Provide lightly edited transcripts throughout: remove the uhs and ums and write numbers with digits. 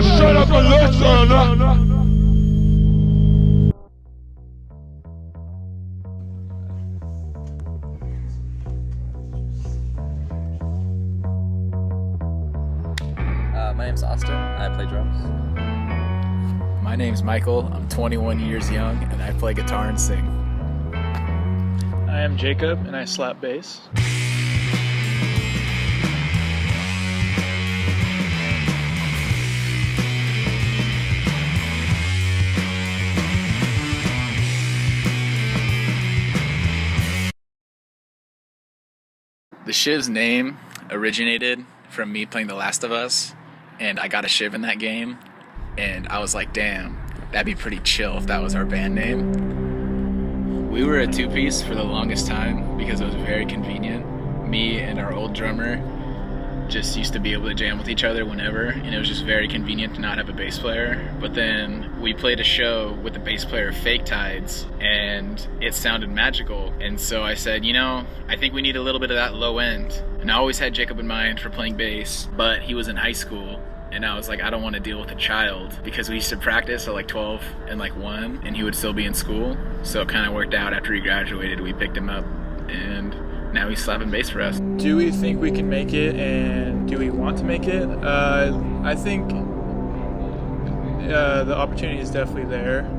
Just shut up and listen. My name's Austin. I play drums. My name's Michael. I'm 21 years young and I play guitar and sing. I am Jacob and I slap bass. The Shivs name originated from me playing The Last of Us, and I got a Shiv in that game, and I was like, damn, that'd be pretty chill if that was our band name. We were a two-piece for the longest time because it was very convenient. Me and our old drummer just used to be able to jam with each other whenever, and it was just very convenient to not have a bass player. But then we played a show with the bass player of Fake Tides, and it sounded magical. And so I said, you know, I think we need a little bit of that low end. And I always had Jacob in mind for playing bass, but he was in high school. And I was like, I don't want to deal with a child, because we used to practice at like 12 and like 1, and he would still be in school. So it kind of worked out. After he graduated, we picked him up, and now he's slapping bass for us. Do we think we can make it, and do we want to make it? I think the opportunity is definitely there.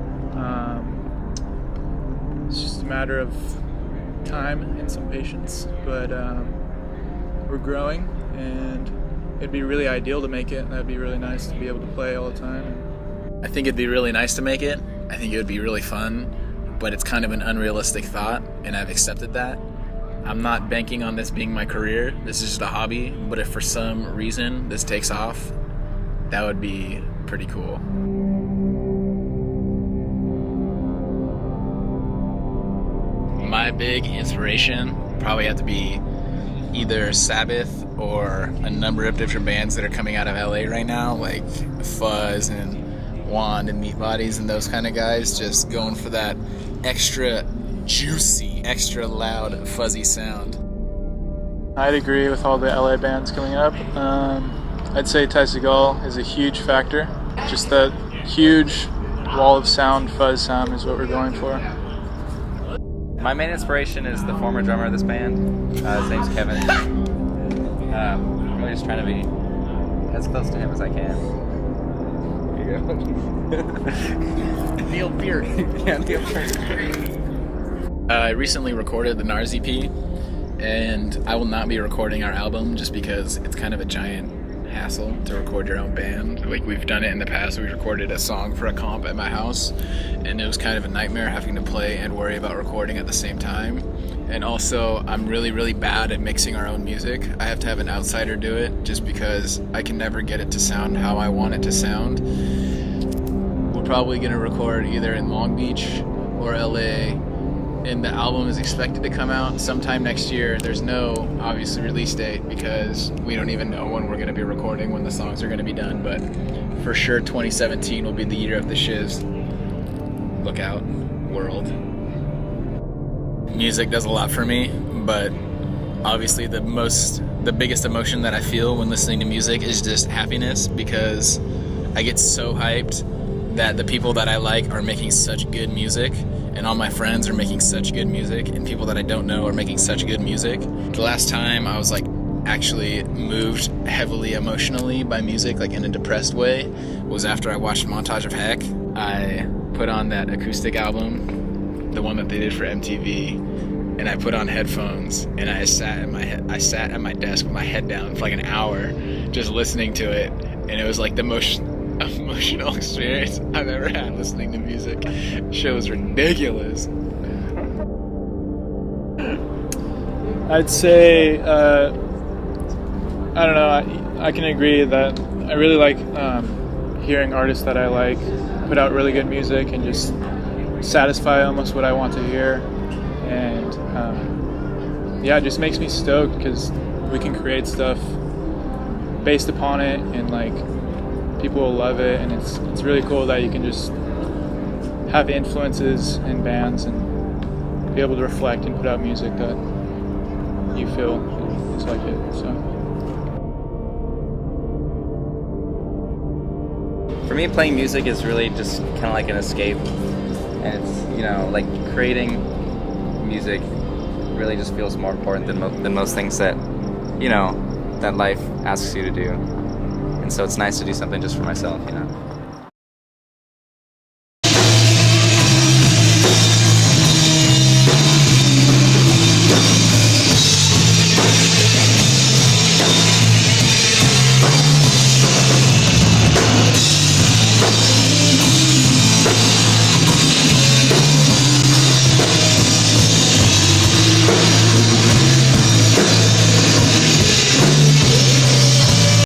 It's just a matter of time and some patience, but we're growing, and it'd be really ideal to make it. That'd be really nice to be able to play all the time. I think it'd be really nice to make it. I think it would be really fun, but it's kind of an unrealistic thought, and I've accepted that. I'm not banking on this being my career. This is just a hobby, but if for some reason this takes off, that would be pretty cool. My big inspiration probably have to be either Sabbath or a number of different bands that are coming out of LA right now, like Fuzz and Wand and Meat Bodies and those kind of guys, just going for that extra juicy, extra loud, fuzzy sound. I'd agree with all the LA bands coming up. I'd say Ty Segall is a huge factor. Just that huge wall of sound, fuzz sound is what we're going for. My main inspiration is the former drummer of this band. His name's Kevin. I'm really just trying to be as close to him as I can. Here you go. Neil Peart. Yeah, Neil Peart. I recently recorded the NARS EP, and I will not be recording our album just because it's kind of a giant hassle to record your own band. Like, we've done it in the past. We recorded a song for a comp at my house, and it was kind of a nightmare having to play and worry about recording at the same time. And also, I'm really bad at mixing our own music. I have to have an outsider do it just because I can never get it to sound how I want it to sound. We're probably going to record either in Long Beach or LA, and the album is expected to come out sometime next year. There's no, obviously, release date because we don't even know when we're going to be recording, when the songs are going to be done, but for sure 2017 will be the year of the Shivs. Look out, world. Music does a lot for me, but obviously the biggest emotion that I feel when listening to music is just happiness, because I get so hyped that the people that I like are making such good music, and all my friends are making such good music, and people that I don't know are making such good music. The last time I was like actually moved heavily emotionally by music, like in a depressed way, was after I watched Montage of Heck. I put on that acoustic album, the one that they did for MTV, and I put on headphones, and I sat at my desk with my head down for like an hour just listening to it, and it was like the most emotional experience I've ever had listening to music. Shit was ridiculous. I'd say, I don't know, I can agree that I really like hearing artists that I like put out really good music and just satisfy almost what I want to hear. And yeah, it just makes me stoked because we can create stuff based upon it, and like people will love it, and it's really cool that you can just have influences in bands and be able to reflect and put out music that you feel is like it. So for me, playing music is really just kind of like an escape, and it's, you know, like creating music really just feels more important than most things that, you know, that life asks you to do. And so it's nice to do something just for myself, you know.